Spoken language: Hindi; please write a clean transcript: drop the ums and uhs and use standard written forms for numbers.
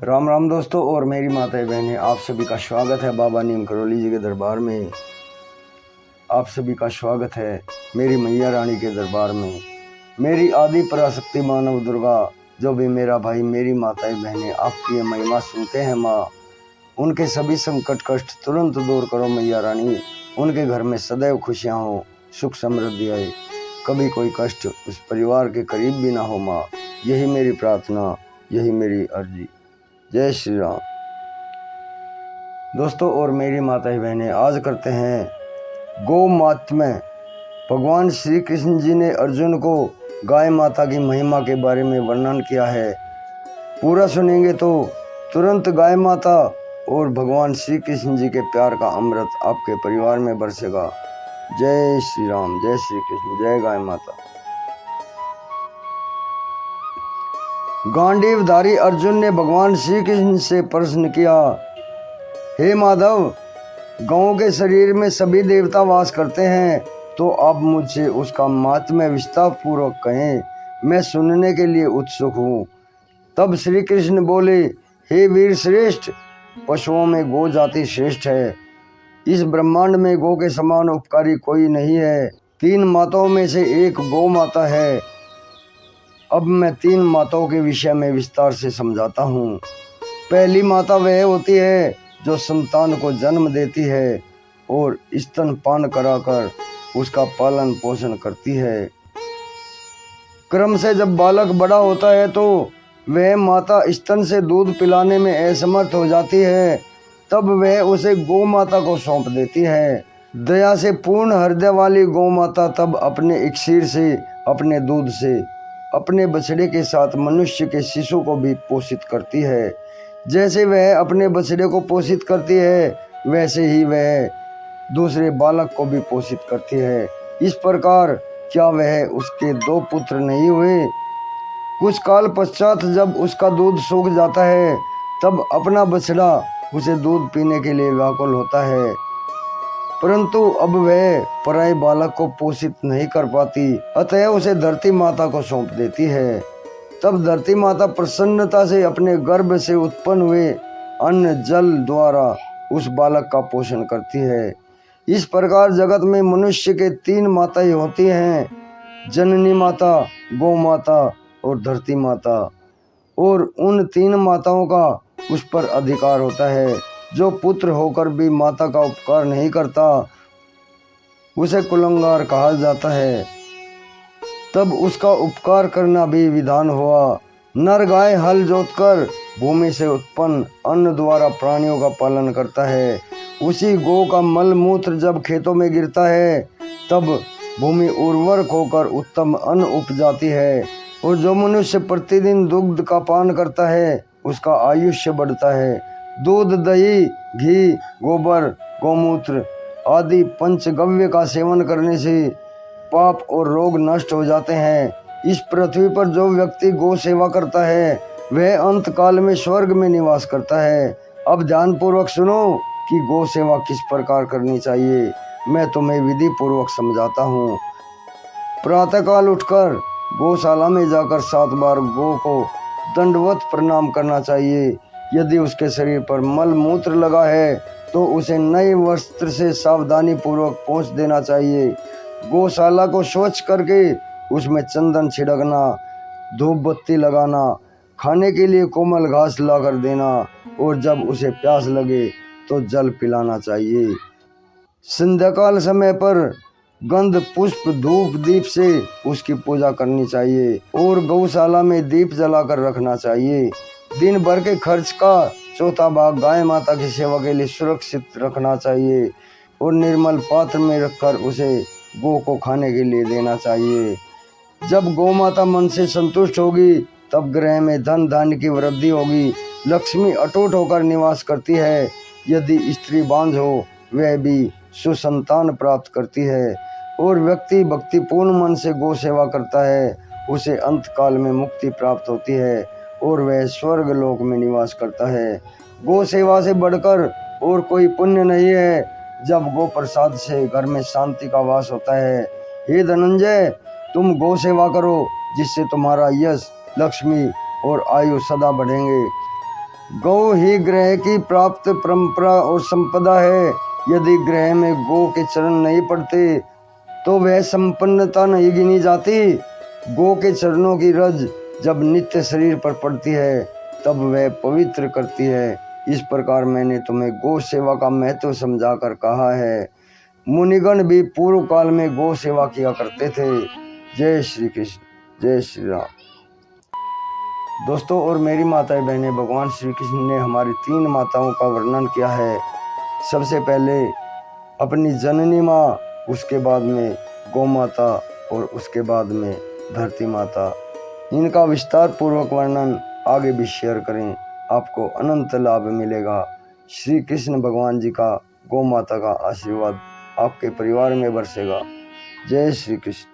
राम राम दोस्तों और मेरी माताएं बहनें, आप सभी का स्वागत है बाबा नीम करौली जी के दरबार में। आप सभी का स्वागत है मेरी मैया रानी के दरबार में। मेरी आदि पराशक्ति मानव दुर्गा, जो भी मेरा भाई मेरी माताएं बहनें आपकी ये महिमा सुनते हैं माँ, उनके सभी संकट कष्ट तुरंत दूर करो मैया रानी। उनके घर में सदैव खुशियाँ हो, सुख समृद्धि आए, कभी कोई कष्ट उस परिवार के करीब भी ना हो माँ। यही मेरी प्रार्थना, यही मेरी अर्जी। जय श्री राम। दोस्तों और मेरी माताएं बहनें, आज करते हैं गौ माहात्म्य। भगवान श्री कृष्ण जी ने अर्जुन को गाय माता की महिमा के बारे में वर्णन किया है। पूरा सुनेंगे तो तुरंत गाय माता और भगवान श्री कृष्ण जी के प्यार का अमृत आपके परिवार में बरसेगा। जय श्री राम, जय श्री कृष्ण, जय गाय माता। गांडीवधारी अर्जुन ने भगवान श्री कृष्ण से प्रश्न किया, हे माधव, गौ के शरीर में सभी देवता वास करते हैं, तो आप मुझसे उसका महात्म्य विस्तार पूर्वक कहें, मैं सुनने के लिए उत्सुक हूँ। तब श्री कृष्ण बोले, हे वीर श्रेष्ठ, पशुओं में गौ जाति श्रेष्ठ है। इस ब्रह्मांड में गौ के समान उपकारी कोई नहीं है। 3 माताओं में से एक गौ माता है। अब मैं 3 माताओं के विषय में विस्तार से समझाता हूँ। पहली माता वह होती है जो संतान को जन्म देती है और स्तनपान कराकर उसका पालन पोषण करती है। क्रम से जब बालक बड़ा होता है तो वह माता स्तन से दूध पिलाने में असमर्थ हो जाती है, तब वह उसे गौ माता को सौंप देती है। दया से पूर्ण हृदय वाली गौ माता तब अपने इक्सीर से, अपने दूध से, अपने बछड़े के साथ मनुष्य के शिशु को भी पोषित करती है। जैसे वह अपने बछड़े को पोषित करती है, वैसे ही वह दूसरे बालक को भी पोषित करती है। इस प्रकार क्या वह उसके 2 पुत्र नहीं हुए? कुछ काल पश्चात जब उसका दूध सूख जाता है, तब अपना बछड़ा उसे दूध पीने के लिए व्याकुल होता है, परंतु अब वह पराये बालक को पोषित नहीं कर पाती, अतः उसे धरती माता को सौंप देती है। तब धरती माता प्रसन्नता से अपने गर्भ से उत्पन्न हुए अन्न जल द्वारा उस बालक का पोषण करती है। इस प्रकार जगत में मनुष्य के 3 माताएं होती हैं, जननी माता, गौ माता और धरती माता। और उन 3 माताओं का उस पर अधिकार होता है। जो पुत्र होकर भी माता का उपकार नहीं करता, उसे कुलंगार कहा जाता है। तब उसका उपकार करना भी विधान हुआ। नर गाय हल जोतकर भूमि से उत्पन्न अन्न द्वारा प्राणियों का पालन करता है। उसी गौ का मल मूत्र जब खेतों में गिरता है, तब भूमि उर्वरक होकर उत्तम अन्न उपजाती है। और जो मनुष्य प्रतिदिन दुग्ध का पान करता है, उसका आयुष्य बढ़ता है। दूध, दही, घी, गोबर, गौमूत्र आदि पंचगव्य का सेवन करने से पाप और रोग नष्ट हो जाते हैं। इस पृथ्वी पर जो व्यक्ति गौ सेवा करता है, वह अंत काल में स्वर्ग में निवास करता है। अब ध्यानपूर्वक सुनो कि गौ सेवा किस प्रकार करनी चाहिए। मैं तुम्हें विधि पूर्वक समझाता हूँ। प्रातःकाल उठकर गौशाला में जाकर 7 बार गौ को दंडवत प्रणाम करना चाहिए। यदि उसके शरीर पर मल मूत्र लगा है तो उसे नए वस्त्र से सावधानी पूर्वक पोंछ देना चाहिए। गौशाला को स्वच्छ करके उसमें चंदन छिड़कना, धूप बत्ती लगाना, खाने के लिए कोमल घास लाकर देना और जब उसे प्यास लगे तो जल पिलाना चाहिए। संध्याकाल समय पर गंध पुष्प धूप दीप से उसकी पूजा करनी चाहिए और गौशाला में दीप जलाकर रखना चाहिए। दिन भर के खर्च का 1/4 भाग गाय माता की सेवा के लिए सुरक्षित रखना चाहिए और निर्मल पात्र में रखकर उसे गौ को खाने के लिए देना चाहिए। जब गौ माता मन से संतुष्ट होगी, तब गृह में धन धान्य की वृद्धि होगी। लक्ष्मी अटूट होकर निवास करती है। यदि स्त्री बांझ हो, वह भी सुसंतान प्राप्त करती है। और व्यक्ति भक्तिपूर्ण मन से गौ सेवा करता है, उसे अंत काल में मुक्ति प्राप्त होती है और वह स्वर्ग लोक में निवास करता है। गौ सेवा से बढ़कर और कोई पुण्य नहीं है। जब गौ प्रसाद से घर में शांति का वास होता है। हे धनंजय, तुम गौ सेवा करो, जिससे तुम्हारा यश, लक्ष्मी और आयु सदा बढ़ेंगे। गौ ही ग्रह की प्राप्त परंपरा और संपदा है। यदि ग्रह में गौ के चरण नहीं पड़ते तो वह संपन्नता नहीं गिनी जाती। गौ के चरणों की रज जब नित्य शरीर पर पड़ती है तब वह पवित्र करती है। इस प्रकार मैंने तुम्हें गौ सेवा का महत्व समझा कर कहा है। मुनिगण भी पूर्व काल में गौ सेवा किया करते थे। जय श्री कृष्ण, जय श्री राम। दोस्तों और मेरी माताएं बहनें, भगवान श्री कृष्ण ने हमारी 3 माताओं का वर्णन किया है। सबसे पहले अपनी जननी माँ, उसके बाद में गौ माता और उसके बाद में धरती माता। इनका विस्तार पूर्वक वर्णन आगे भी शेयर करें, आपको अनंत लाभ मिलेगा। श्री कृष्ण भगवान जी का, गौ माता का आशीर्वाद आपके परिवार में बरसेगा। जय श्री कृष्ण।